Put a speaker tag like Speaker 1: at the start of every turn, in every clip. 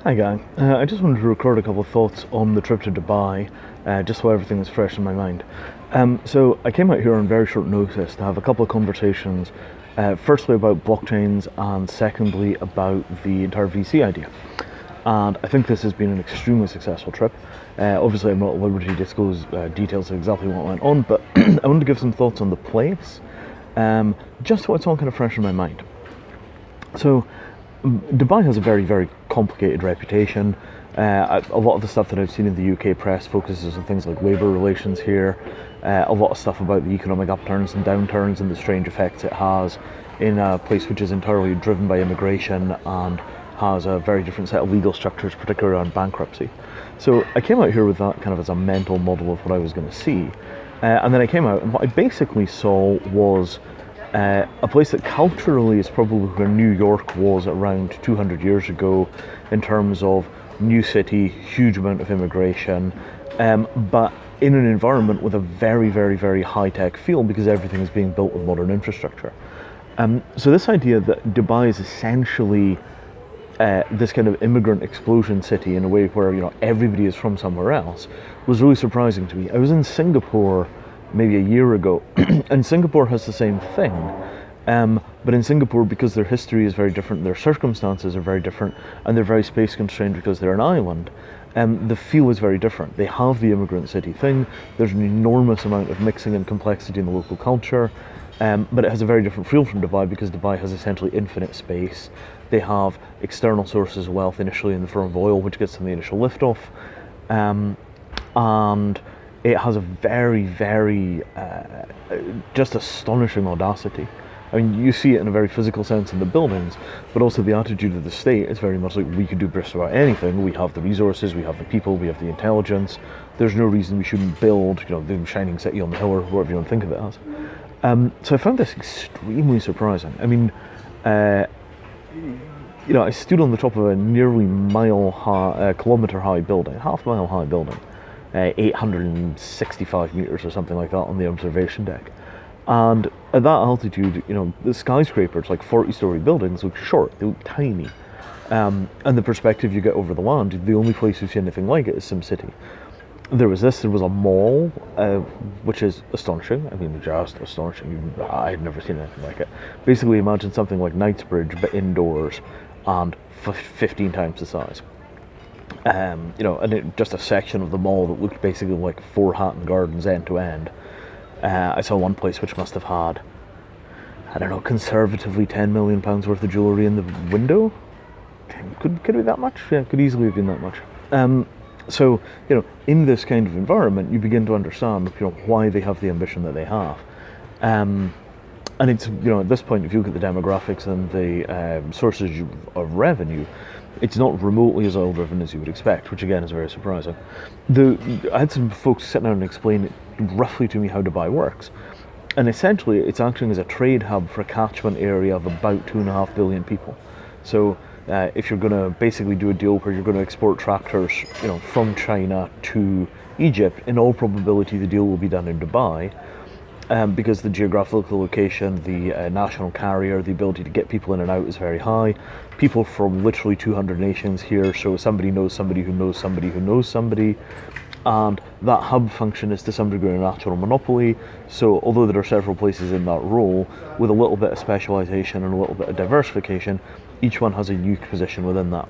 Speaker 1: Hi gang, I just wanted to record a couple of thoughts on the trip to Dubai, just so everything is fresh in my mind. So I came out here on very short notice to have a couple of conversations, firstly about blockchains and secondly about the entire VC idea. And I think this has been an extremely successful trip. Obviously I'm not at liberty to disclose details of exactly what went on, but I wanted to give some thoughts on the place, just so it's all kind of fresh in my mind. So Dubai has a very, very complicated reputation. A lot of the stuff that I've seen in the UK press focuses on things like labour relations here, a lot of stuff about the economic upturns and downturns and the strange effects it has in a place which is entirely driven by immigration and has a very different set of legal structures, particularly around bankruptcy. So I came out here with that kind of as a mental model of what I was going to see. And then I came out and what I basically saw was a place that culturally is probably where New York was around 200 years ago in terms of new city, huge amount of immigration, but in an environment with a very, very, very high-tech feel because everything is being built with modern infrastructure. So this idea that Dubai is essentially this kind of immigrant explosion city in a way where everybody is from somewhere else was really surprising to me. I was in Singapore maybe a year ago, and Singapore has the same thing. But in Singapore, because their history is very different, their circumstances are very different, and they're very space constrained because they're an island, the feel is very different. They have the immigrant city thing, there's an enormous amount of mixing and complexity in the local culture, but it has a very different feel from Dubai because Dubai has essentially infinite space. They have external sources of wealth initially in the form of oil, which gets them the initial liftoff, and it has a very, very just astonishing audacity. I mean, you see it in a very physical sense in the buildings, but also the attitude of the state is very much like, we could do just about anything. We have the resources, we have the people, we have the intelligence. There's no reason we shouldn't build, the shining city on the hill or whatever you want to think of it as. So I found this extremely surprising. I mean, I stood on the top of a nearly kilometre high building, half-mile high building, 865 meters or something like that on the observation deck. And at that altitude, the skyscrapers, like 40-story buildings, look short, they look tiny. And the perspective you get over the land, the only place you see anything like it is SimCity. There was a mall, which is astonishing. I mean, just astonishing. I had never seen anything like it. Basically, imagine something like Knightsbridge, but indoors, and 15 times the size. Just a section of the mall that looked basically like 4 Hatton Gardens end to end. I saw one place which must have had, I don't know, conservatively £10 million worth of jewellery in the window. Could it be that much? Yeah, could easily have been that much. So, in this kind of environment, you begin to understand, why they have the ambition that they have. And it's, at this point, if you look at the demographics and the sources of revenue, it's not remotely as oil-driven as you would expect, which again is very surprising. I had some folks sit down and explain it roughly to me how Dubai works. And essentially, it's acting as a trade hub for a catchment area of about 2.5 billion people. So if you're going to basically do a deal where you're going to export tractors, from China to Egypt, in all probability the deal will be done in Dubai. Because the geographical location, the national carrier, the ability to get people in and out is very high. People from literally 200 nations here, so somebody knows somebody who knows somebody who knows somebody. And that hub function is to some degree a natural monopoly. So although there are several places in that role, with a little bit of specialisation and a little bit of diversification, each one has a unique position within that.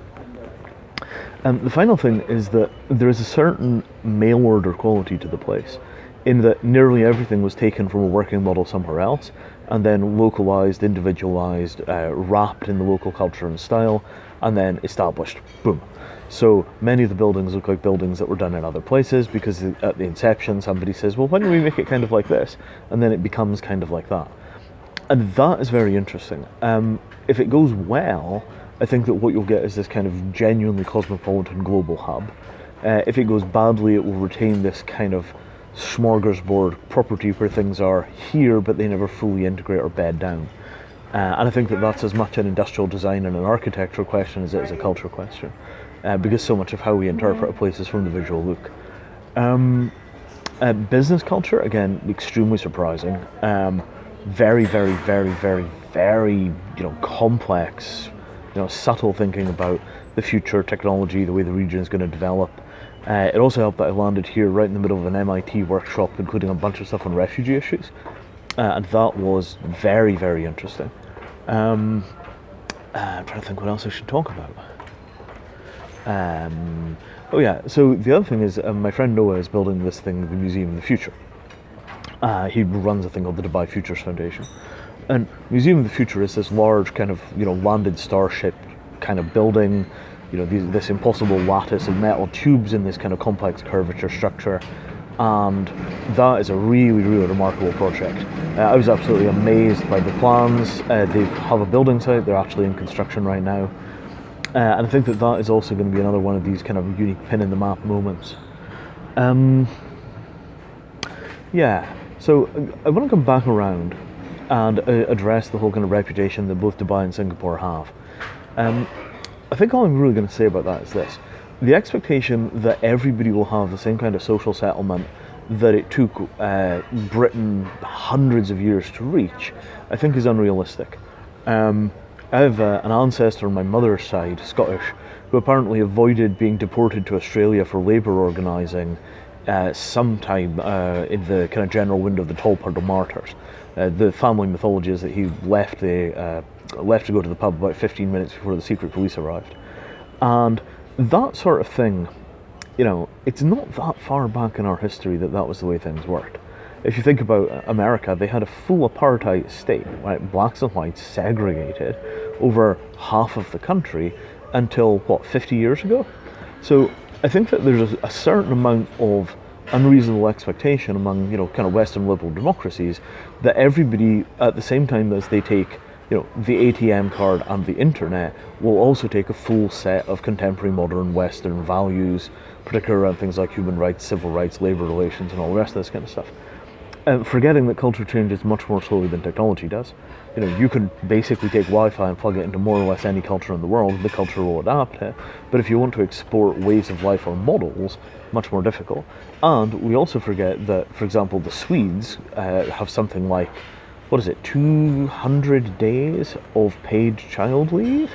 Speaker 1: The final thing is that there is a certain mail order quality to the place, in that nearly everything was taken from a working model somewhere else and then localized, individualized, wrapped in the local culture and style, and then established. Boom. So many of the buildings look like buildings that were done in other places because at the inception somebody says, well, why don't we make it kind of like this? And then it becomes kind of like that. And that is very interesting. If it goes well, I think that what you'll get is this kind of genuinely cosmopolitan global hub. If it goes badly, it will retain this kind of smorgasbord property where things are here but they never fully integrate or bed down. And I think that that's as much an industrial design and an architectural question as it is a cultural question, because so much of how we interpret a place is from the visual look. Business culture, again, extremely surprising. Very, very, very, very, very, complex, subtle thinking about the future technology, the way the region is going to develop. It also helped that I landed here right in the middle of an MIT workshop, including a bunch of stuff on refugee issues, and that was very, very interesting. I'm trying to think what else I should talk about. Oh yeah, so the other thing is my friend Noah is building this thing, the Museum of the Future. He runs a thing called the Dubai Futures Foundation. And Museum of the Future is this large kind of, landed starship kind of building, this impossible lattice of metal tubes in this kind of complex curvature structure. And that is a really, really remarkable project. I was absolutely amazed by the plans. They have a building site, they're actually in construction right now. And I think that is also going to be another one of these kind of unique pin in the map moments. Yeah, so I want to come back around and address the whole kind of reputation that both Dubai and Singapore have. I think all I'm really going to say about that is this. The expectation that everybody will have the same kind of social settlement that it took Britain hundreds of years to reach, I think is unrealistic. I have an ancestor on my mother's side, Scottish, who apparently avoided being deported to Australia for labour organising sometime in the kind of general window of the Tolpuddle Martyrs. The family mythology is that he left to go to the pub about 15 minutes before the secret police arrived. And that sort of thing, it's not that far back in our history that was the way things worked. If you think about America, they had a full apartheid state, right? Blacks and whites segregated over half of the country until, 50 years ago? So I think that there's a certain amount of unreasonable expectation among, kind of Western liberal democracies that everybody, at the same time as they take, the ATM card and the internet, will also take a full set of contemporary modern Western values, particularly around things like human rights, civil rights, labor relations, and all the rest of this kind of stuff. Forgetting that culture changes much more slowly than technology does. You can basically take Wi-Fi and plug it into more or less any culture in the world, the culture will adapt it. But if you want to export ways of life or models, much more difficult. And we also forget that, for example, the Swedes have something like, 200 days of paid child leave?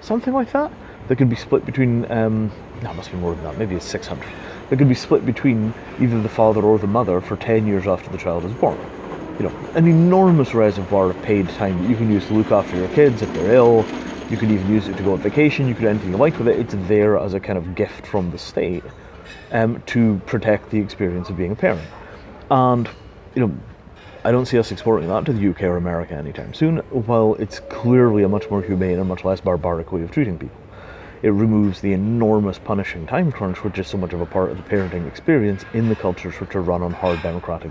Speaker 1: Something like that? That could be split between, no, it must be more than that, maybe it's 600. That could be split between either the father or the mother for 10 years after the child is born. An enormous reservoir of paid time that you can use to look after your kids if they're ill. You could even use it to go on vacation. You could do anything you like with it. It's there as a kind of gift from the state to protect the experience of being a parent. And, I don't see us exporting that to the UK or America anytime soon, while it's clearly a much more humane and much less barbaric way of treating people. It removes the enormous punishing time crunch, which is so much of a part of the parenting experience in the cultures which are run on hard democratic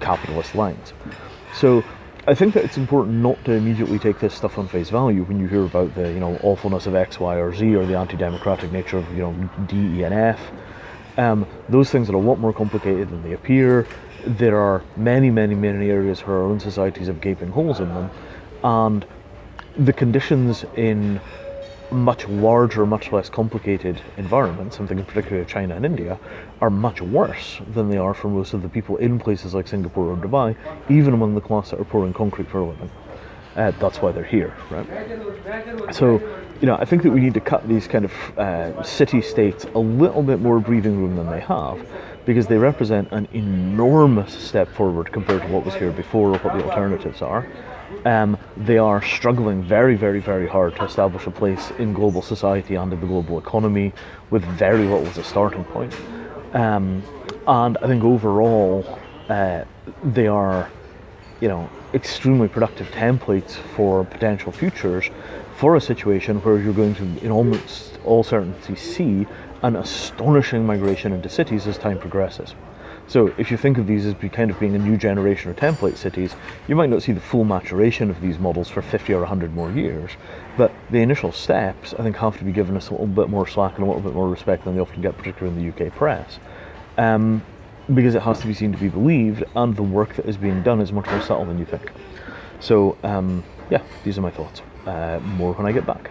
Speaker 1: capitalist lines. So I think that it's important not to immediately take this stuff on face value when you hear about the awfulness of X, Y, or Z, or the anti-democratic nature of D, E, and F. Those things are a lot more complicated than they appear. There are many, many, many areas where our own societies have gaping holes in them, and the conditions in much larger, much less complicated environments, I'm thinking particularly of China and India, are much worse than they are for most of the people in places like Singapore or Dubai, even among the class that are pouring concrete for a living. That's why they're here, right? So, I think that we need to cut these kind of city-states a little bit more breathing room than they have, because they represent an enormous step forward compared to what was here before or what the alternatives are. They are struggling very, very, very hard to establish a place in global society and in the global economy with very little as a starting point. And I think overall, they are, extremely productive templates for potential futures for a situation where you're going to, in almost all certainty, see an astonishing migration into cities as time progresses. So if you think of these as kind of being a new generation of template cities, you might not see the full maturation of these models for 50 or 100 more years, but the initial steps, I think, have to be given us a little bit more slack and a little bit more respect than they often get, particularly in the UK press, because it has to be seen to be believed, and the work that is being done is much more subtle than you think. So, yeah, these are my thoughts. More when I get back.